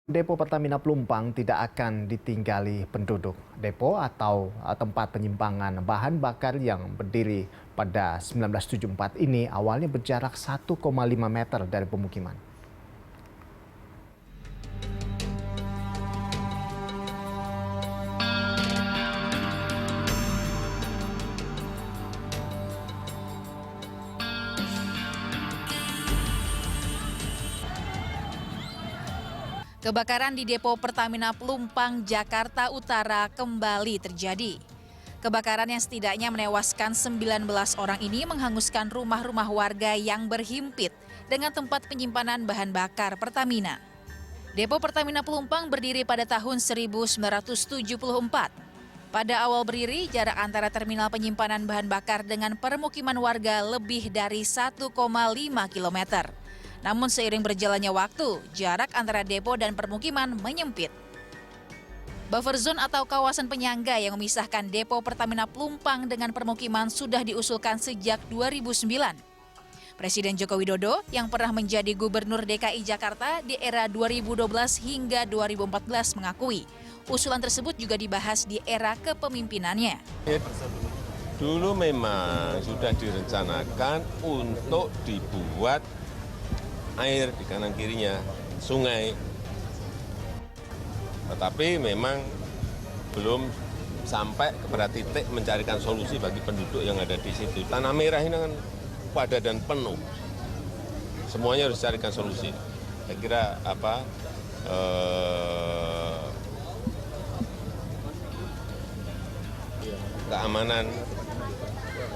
Depo Pertamina Pelumpang tidak akan ditinggali penduduk. Depo atau tempat penyimpangan bahan bakar yang berdiri pada 1974 ini awalnya berjarak 1,5 meter dari pemukiman. Kebakaran di Depo Pertamina Pelumpang, Jakarta Utara kembali terjadi. Kebakaran yang setidaknya menewaskan 19 orang ini menghanguskan rumah-rumah warga yang berhimpit dengan tempat penyimpanan bahan bakar Pertamina. Depo Pertamina Pelumpang berdiri pada tahun 1974. Pada awal berdiri, jarak antara terminal penyimpanan bahan bakar dengan permukiman warga lebih dari 1,5 kilometer. Namun seiring berjalannya waktu, jarak antara depo dan permukiman menyempit. Buffer zone atau kawasan penyangga yang memisahkan depo Pertamina Pelumpang dengan permukiman sudah diusulkan sejak 2009. Presiden Joko Widodo yang pernah menjadi Gubernur DKI Jakarta di era 2012 hingga 2014 mengakui usulan tersebut juga dibahas di era kepemimpinannya. Dulu memang sudah direncanakan untuk dibuat air di kanan kirinya, sungai. Tetapi memang belum sampai kepada titik mencarikan solusi bagi penduduk yang ada di situ. Tanah Merah ini kan padat dan penuh. Semuanya harus carikan solusi. Saya kira keamanan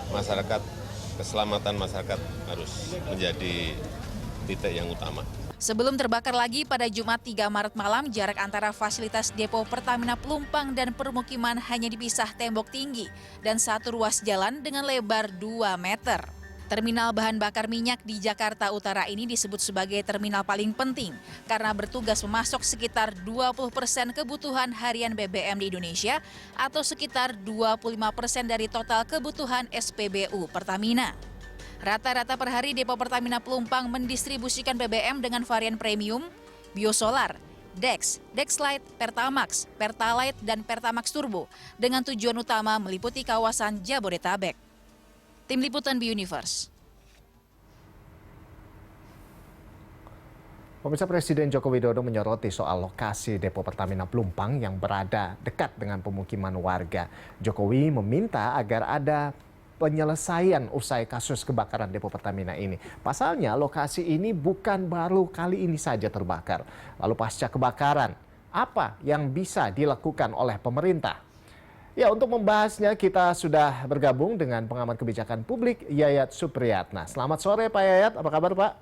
masyarakat, keselamatan masyarakat harus menjadi titik yang utama. Sebelum terbakar lagi pada Jumat 3 Maret malam, jarak antara fasilitas depo Pertamina Pelumpang dan permukiman hanya dipisah tembok tinggi dan satu ruas jalan dengan lebar 2 meter. Terminal bahan bakar minyak di Jakarta Utara ini disebut sebagai terminal paling penting karena bertugas memasok sekitar 20% kebutuhan harian BBM di Indonesia atau sekitar 25% dari total kebutuhan SPBU Pertamina. Rata-rata per hari depo Pertamina Pelumpang mendistribusikan BBM dengan varian premium, biosolar, Dex, Dexlite, Pertamax, Pertalite, dan Pertamax Turbo dengan tujuan utama meliputi kawasan Jabodetabek. Tim Liputan BUniverse. Pemirsa, Presiden Joko Widodo menyoroti soal lokasi depo Pertamina Pelumpang yang berada dekat dengan pemukiman warga. Jokowi meminta agar ada penyelesaian usai kasus kebakaran depo Pertamina ini. Pasalnya lokasi ini bukan baru kali ini saja terbakar. Lalu pasca kebakaran, apa yang bisa dilakukan oleh pemerintah? Ya, untuk membahasnya kita sudah bergabung dengan pengamat kebijakan publik Yayat Supriyatna. Selamat sore Pak Yayat, apa kabar Pak?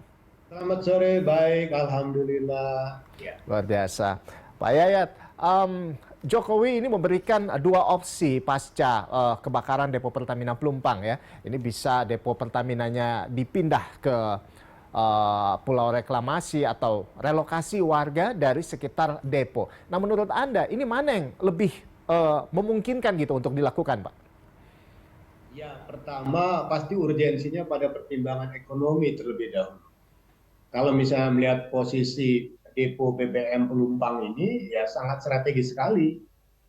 Selamat sore, baik, alhamdulillah. Ya. Luar biasa. Pak Yayat, Jokowi ini memberikan dua opsi pasca kebakaran depo Pertamina Pelumpang ya. Ini bisa depo Pertaminanya dipindah ke pulau reklamasi atau relokasi warga dari sekitar depo. Nah, menurut Anda ini mana yang lebih memungkinkan gitu untuk dilakukan, Pak? Ya, pertama pasti urgensinya pada pertimbangan ekonomi terlebih dahulu. Kalau misalnya melihat posisi depo BBM Pelumpang ini ya sangat strategis sekali.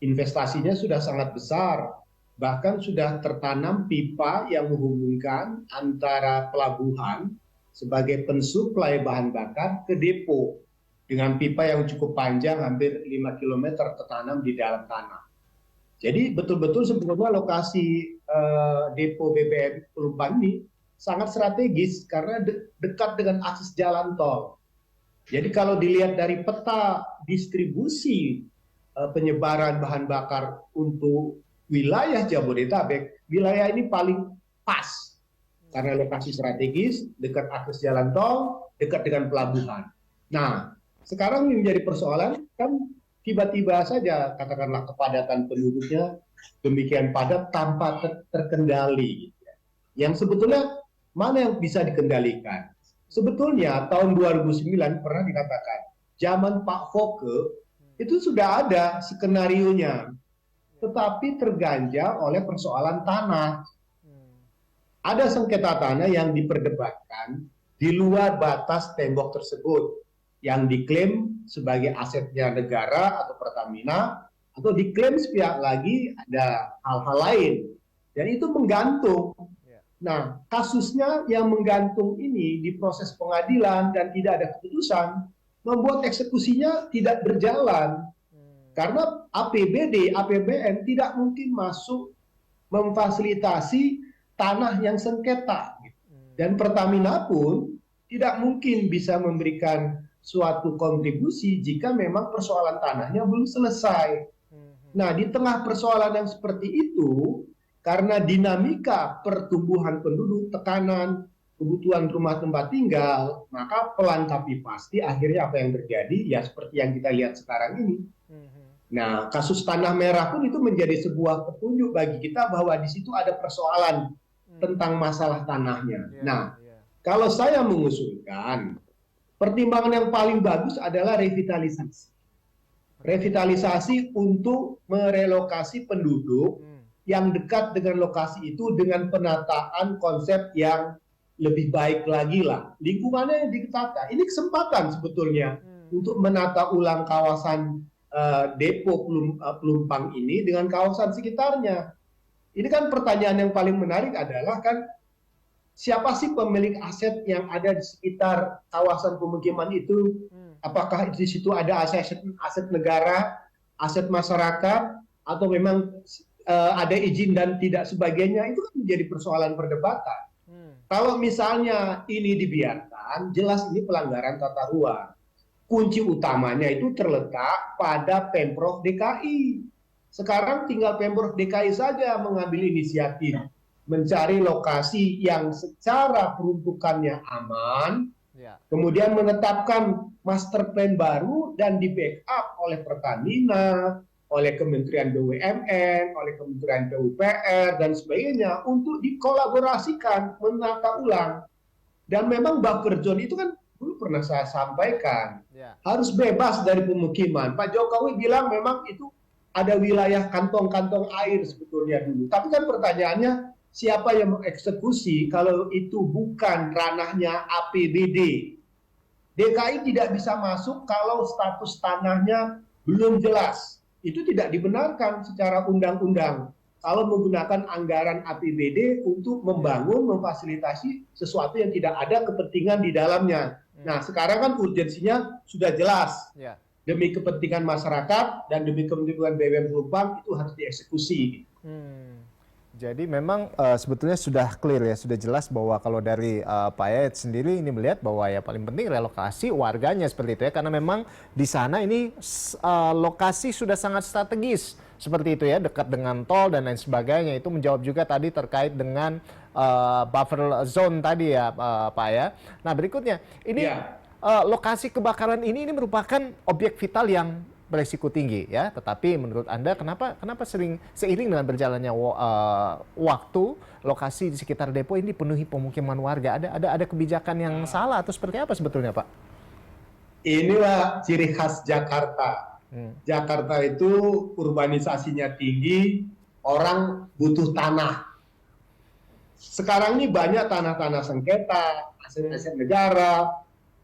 Investasinya sudah sangat besar. Bahkan sudah tertanam pipa yang menghubungkan antara pelabuhan sebagai pensuplai bahan bakar ke depo. Dengan pipa yang cukup panjang hampir 5 km tertanam di dalam tanah. Jadi betul-betul sebetulnya lokasi depo BBM Pelumpang ini sangat strategis karena dekat dengan akses jalan tol. Jadi kalau dilihat dari peta distribusi penyebaran bahan bakar untuk wilayah Jabodetabek, wilayah ini paling pas karena lokasi strategis, dekat akses jalan tol, dekat dengan pelabuhan. Nah, sekarang yang menjadi persoalan kan tiba-tiba saja katakanlah kepadatan penduduknya demikian padat tanpa terkendali. Yang sebetulnya mana yang bisa dikendalikan? Sebetulnya tahun 2009 pernah dikatakan, zaman Pak Foke itu sudah ada skenarionya, tetapi terganjal oleh persoalan tanah. Ada sengketa tanah yang diperdebatkan di luar batas tembok tersebut. yang diklaim sebagai asetnya negara atau Pertamina, atau diklaim sepihak lagi ada hal-hal lain. Dan itu menggantung. Nah, kasusnya yang menggantung ini di proses pengadilan dan tidak ada keputusan, membuat eksekusinya tidak berjalan. Karena APBD, APBN tidak mungkin masuk memfasilitasi tanah yang sengketa. Dan Pertamina pun tidak mungkin bisa memberikan suatu kontribusi jika memang persoalan tanahnya belum selesai. Nah, di tengah persoalan yang seperti itu, karena dinamika pertumbuhan penduduk, tekanan, kebutuhan rumah tempat tinggal, maka pelan tapi pasti akhirnya apa yang terjadi ya seperti yang kita lihat sekarang ini. Nah, kasus Tanah Merah pun itu menjadi sebuah petunjuk bagi kita bahwa di situ ada persoalan tentang masalah tanahnya. Nah, kalau saya mengusulkan, pertimbangan yang paling bagus adalah revitalisasi. Revitalisasi untuk merelokasi penduduk yang dekat dengan lokasi itu dengan penataan konsep yang lebih baik lagi lah. Lingkungannya yang ditata. Ini kesempatan sebetulnya untuk menata ulang kawasan Depo Pelumpang ini dengan kawasan sekitarnya. Ini kan pertanyaan yang paling menarik adalah kan siapa sih pemilik aset yang ada di sekitar kawasan pemukiman itu? Apakah di situ ada aset negara, aset masyarakat, atau memang ada izin dan tidak sebagainya? Itu kan menjadi persoalan perdebatan. Kalau misalnya ini dibiarkan, jelas ini pelanggaran tata ruang. Kunci utamanya itu terletak pada Pemprov DKI. Sekarang tinggal Pemprov DKI saja mengambil inisiatif mencari lokasi yang secara peruntukannya aman, kemudian menetapkan master plan baru dan di backup oleh Pertamina, oleh Kementerian BUMN, oleh Kementerian PUPR, dan sebagainya untuk dikolaborasikan, menata ulang. Dan memang buffer zone itu kan dulu pernah saya sampaikan, harus bebas dari pemukiman. Pak Jokowi bilang memang itu ada wilayah kantong-kantong air sebetulnya dulu. Tapi kan pertanyaannya, siapa yang mengeksekusi kalau itu bukan ranahnya APBD? DKI tidak bisa masuk kalau status tanahnya belum jelas. Itu tidak dibenarkan secara undang-undang kalau menggunakan anggaran APBD untuk membangun, memfasilitasi sesuatu yang tidak ada kepentingan di dalamnya. Nah, sekarang kan urgensinya sudah jelas. Demi kepentingan masyarakat dan demi kepentingan BUMN Pelumpang itu harus dieksekusi. Jadi memang sebetulnya sudah clear ya, sudah jelas bahwa kalau dari Pak Yayat sendiri ini melihat bahwa ya paling penting relokasi warganya seperti itu ya, karena memang di sana ini lokasi sudah sangat strategis seperti itu ya, dekat dengan tol dan lain sebagainya. Itu menjawab juga tadi terkait dengan buffer zone tadi ya Pak ya. Nah berikutnya ini lokasi kebakaran ini merupakan objek vital yang beresiko tinggi ya, tetapi menurut Anda kenapa seiring dengan berjalannya waktu lokasi di sekitar depo ini dipenuhi pemukiman warga? Ada kebijakan yang salah atau seperti apa sebetulnya, Pak? Inilah ciri khas Jakarta. Jakarta itu urbanisasinya tinggi, orang butuh tanah. Sekarang ini banyak tanah-tanah sengketa, aset-aset negara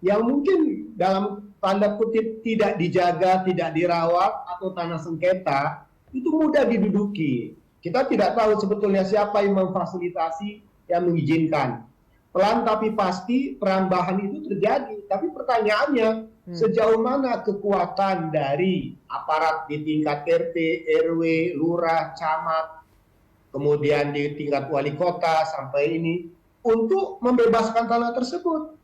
yang mungkin dalam tanda kutip tidak dijaga, tidak dirawat, atau tanah sengketa, itu mudah diduduki. Kita tidak tahu sebetulnya siapa yang memfasilitasi, yang mengizinkan. Pelan tapi pasti perambahan itu terjadi. Tapi pertanyaannya, sejauh mana kekuatan dari aparat di tingkat RT, RW, lurah, camat, kemudian di tingkat wali kota sampai ini, untuk membebaskan tanah tersebut.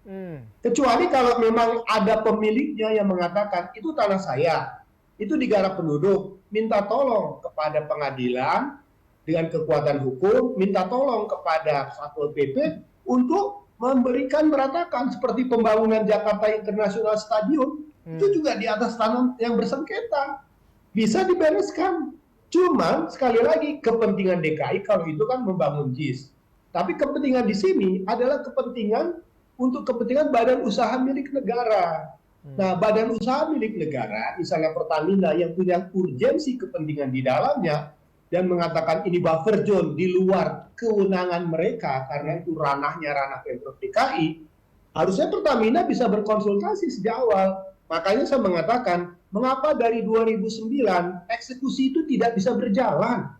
Kecuali kalau memang ada pemiliknya yang mengatakan itu tanah saya, itu digarap penduduk, minta tolong kepada pengadilan dengan kekuatan hukum, minta tolong kepada Satpol PP untuk memberikan meratakan seperti pembangunan Jakarta International Stadium, itu juga di atas tanah yang bersengketa, bisa dibereskan. Cuman sekali lagi kepentingan DKI kalau itu kan membangun JIS. Tapi kepentingan di sini adalah kepentingan untuk kepentingan badan usaha milik negara. Nah, badan usaha milik negara, misalnya Pertamina yang punya urgensi kepentingan di dalamnya dan mengatakan ini buffer zone di luar kewenangan mereka karena itu ranah Pemprov DKI, Harusnya Pertamina bisa berkonsultasi sejak awal. Makanya saya mengatakan, mengapa dari 2009 eksekusi itu tidak bisa berjalan?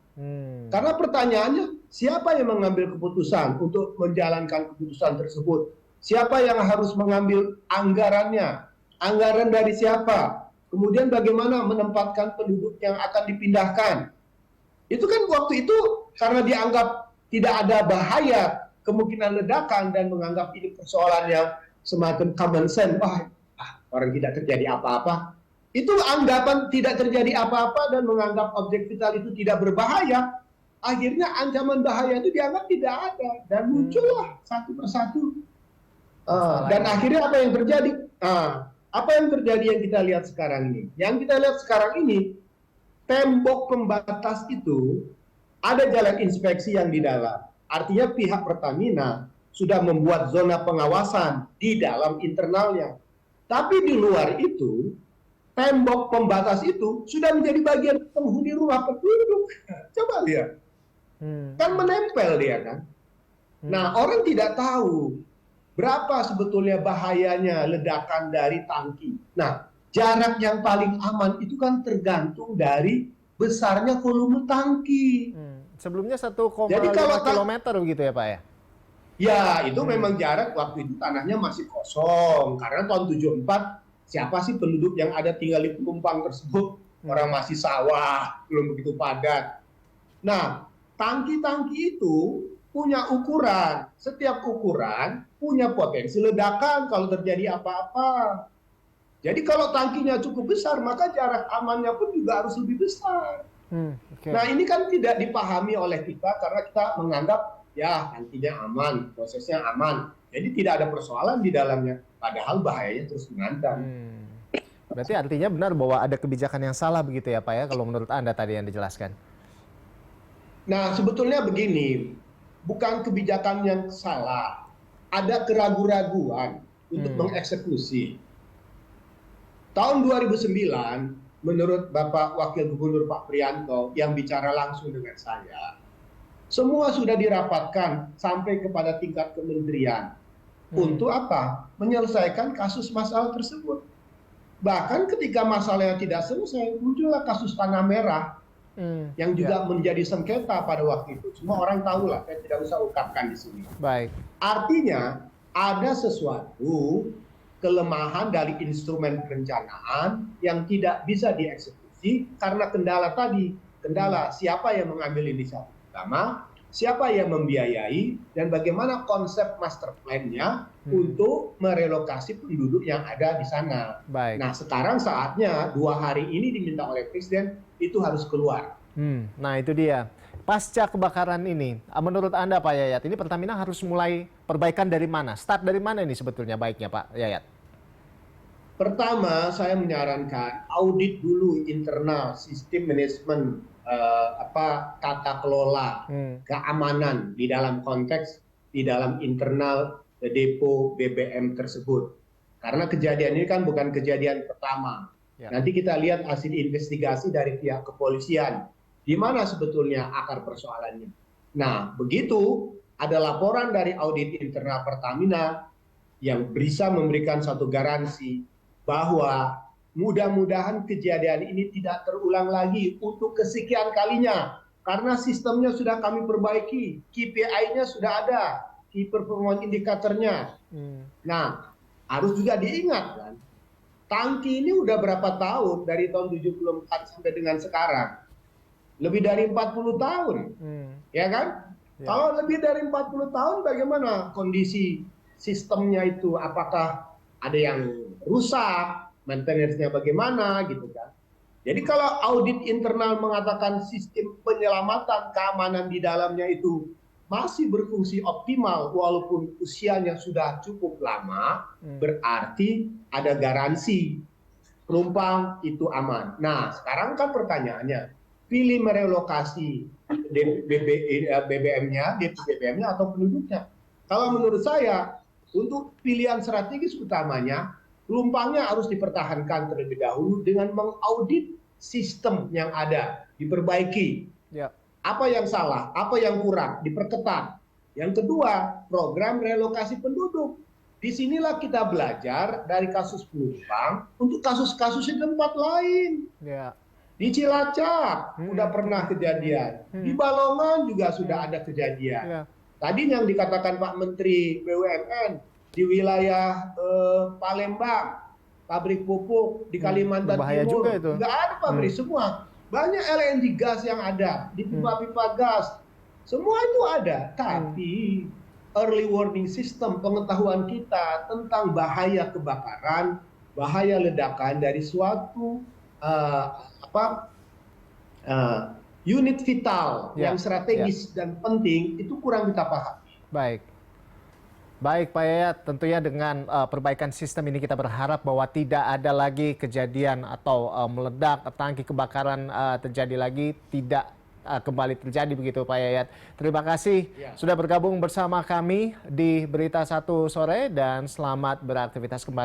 Karena pertanyaannya, siapa yang mengambil keputusan untuk menjalankan keputusan tersebut? Siapa yang harus mengambil anggarannya? Anggaran dari siapa? Kemudian bagaimana menempatkan penduduk yang akan dipindahkan? Itu kan waktu itu karena dianggap tidak ada bahaya kemungkinan ledakan dan menganggap ini persoalan yang semacam common sense. Orang tidak terjadi apa-apa. Itu anggapan tidak terjadi apa-apa dan menganggap objek vital itu tidak berbahaya. Akhirnya ancaman bahaya itu dianggap tidak ada. Dan muncullah satu persatu. Dan akhirnya apa yang terjadi? Apa yang terjadi yang kita lihat sekarang ini? Yang kita lihat sekarang ini, tembok pembatas itu ada jalan inspeksi yang di dalam. Artinya pihak Pertamina sudah membuat zona pengawasan di dalam internalnya. Tapi di luar itu, tembok pembatas itu sudah menjadi bagian penghuni rumah penduduk. Coba lihat. Kan menempel dia kan. Nah, orang tidak tahu berapa sebetulnya bahayanya ledakan dari tangki. Nah, jarak yang paling aman itu kan tergantung dari besarnya volume tangki. Sebelumnya 1,5 Jadi kalau kilometer begitu ya Pak ya? Ya, itu memang jarak waktu itu tanahnya masih kosong. Karena tahun 74, siapa sih penduduk yang ada tinggal di Pelumpang tersebut? Orang masih sawah, belum begitu padat. Nah, tangki-tangki itu punya ukuran. Setiap ukuran punya potensi ledakan kalau terjadi apa-apa. Jadi kalau tangkinya cukup besar, maka jarak amannya pun juga harus lebih besar. Nah, ini kan tidak dipahami oleh kita karena kita menganggap ya tangkinya aman, prosesnya aman. Jadi tidak ada persoalan di dalamnya. Padahal bahayanya terus mengancam. Berarti artinya benar bahwa ada kebijakan yang salah begitu ya Pak ya, kalau menurut Anda tadi yang dijelaskan? Nah, sebetulnya begini, bukan kebijakan yang salah. Ada keraguan-raguan untuk mengeksekusi. Tahun 2009, menurut Bapak Wakil Gubernur Pak Priyanto yang bicara langsung dengan saya, semua sudah dirapatkan sampai kepada tingkat kementerian. Untuk apa? Menyelesaikan kasus masalah tersebut. Bahkan ketika masalahnya tidak selesai, muncullah kasus Tanah Merah yang juga menjadi sengketa pada waktu itu. Semua orang tahu lah, saya tidak usah ungkapkan di sini. Baik. Artinya ada sesuatu kelemahan dari instrumen perencanaan yang tidak bisa dieksekusi karena kendala tadi. Kendala siapa yang mengambil inisiatif pertama, siapa yang membiayai, dan bagaimana konsep master plan-nya untuk merelokasi penduduk yang ada di sana. Baik. Nah, sekarang saatnya 2 hari ini diminta oleh Presiden itu harus keluar. Nah, itu dia. Pasca kebakaran ini, menurut Anda Pak Yayat, ini Pertamina harus mulai perbaikan dari mana? Start dari mana ini sebetulnya baiknya Pak Yayat? Pertama, saya menyarankan audit dulu internal sistem manajemen tata kelola keamanan di dalam konteks di dalam internal depo BBM tersebut. Karena kejadian ini kan bukan kejadian pertama. Nanti kita lihat hasil investigasi dari pihak kepolisian. Di mana sebetulnya akar persoalannya. Nah, begitu ada laporan dari audit internal Pertamina yang bisa memberikan satu garansi bahwa mudah-mudahan kejadian ini tidak terulang lagi untuk kesekian kalinya. Karena sistemnya sudah kami perbaiki, KPI-nya sudah ada, Key Performance Indicator-nya. Nah, harus juga diingat kan, tangki ini udah berapa tahun, dari tahun 74 sampai dengan sekarang. Lebih dari 40 tahun, ya kan? Kalau lebih dari 40 tahun, bagaimana kondisi sistemnya itu? Apakah ada yang rusak, maintenance-nya bagaimana, gitu kan? Jadi kalau audit internal mengatakan sistem penyelamatan keamanan di dalamnya itu masih berfungsi optimal, walaupun usianya sudah cukup lama, berarti ada garansi penumpang itu aman. Nah, sekarang kan pertanyaannya, pilih merelokasi BBM-nya, BBM-nya atau penduduknya. Kalau menurut saya, untuk pilihan strategis utamanya, penumpangnya harus dipertahankan terlebih dahulu dengan mengaudit sistem yang ada, diperbaiki. Apa yang salah, apa yang kurang, diperketat. Yang kedua, program relokasi penduduk. disinilah kita belajar dari kasus Pelumpang untuk kasus-kasus di tempat lain. Ya. Di Cilacap udah pernah kejadian, di Balongan juga sudah ada kejadian. Ya. Tadi yang dikatakan Pak Menteri BUMN di wilayah Palembang, pabrik pupuk di Kalimantan berbahaya Timur, juga itu. nggak ada pabrik semua. Banyak LNG gas yang ada di pipa-pipa gas, semua itu ada. Tapi early warning system, pengetahuan kita tentang bahaya kebakaran, bahaya ledakan dari suatu unit vital yang strategis dan penting itu kurang kita pahami. Baik. Baik Pak Yayat, tentunya dengan perbaikan sistem ini kita berharap bahwa tidak ada lagi kejadian atau meledak, tangki kebakaran terjadi lagi, tidak kembali terjadi begitu Pak Yayat. Terima kasih sudah bergabung bersama kami di Berita Satu Sore dan selamat beraktivitas kembali.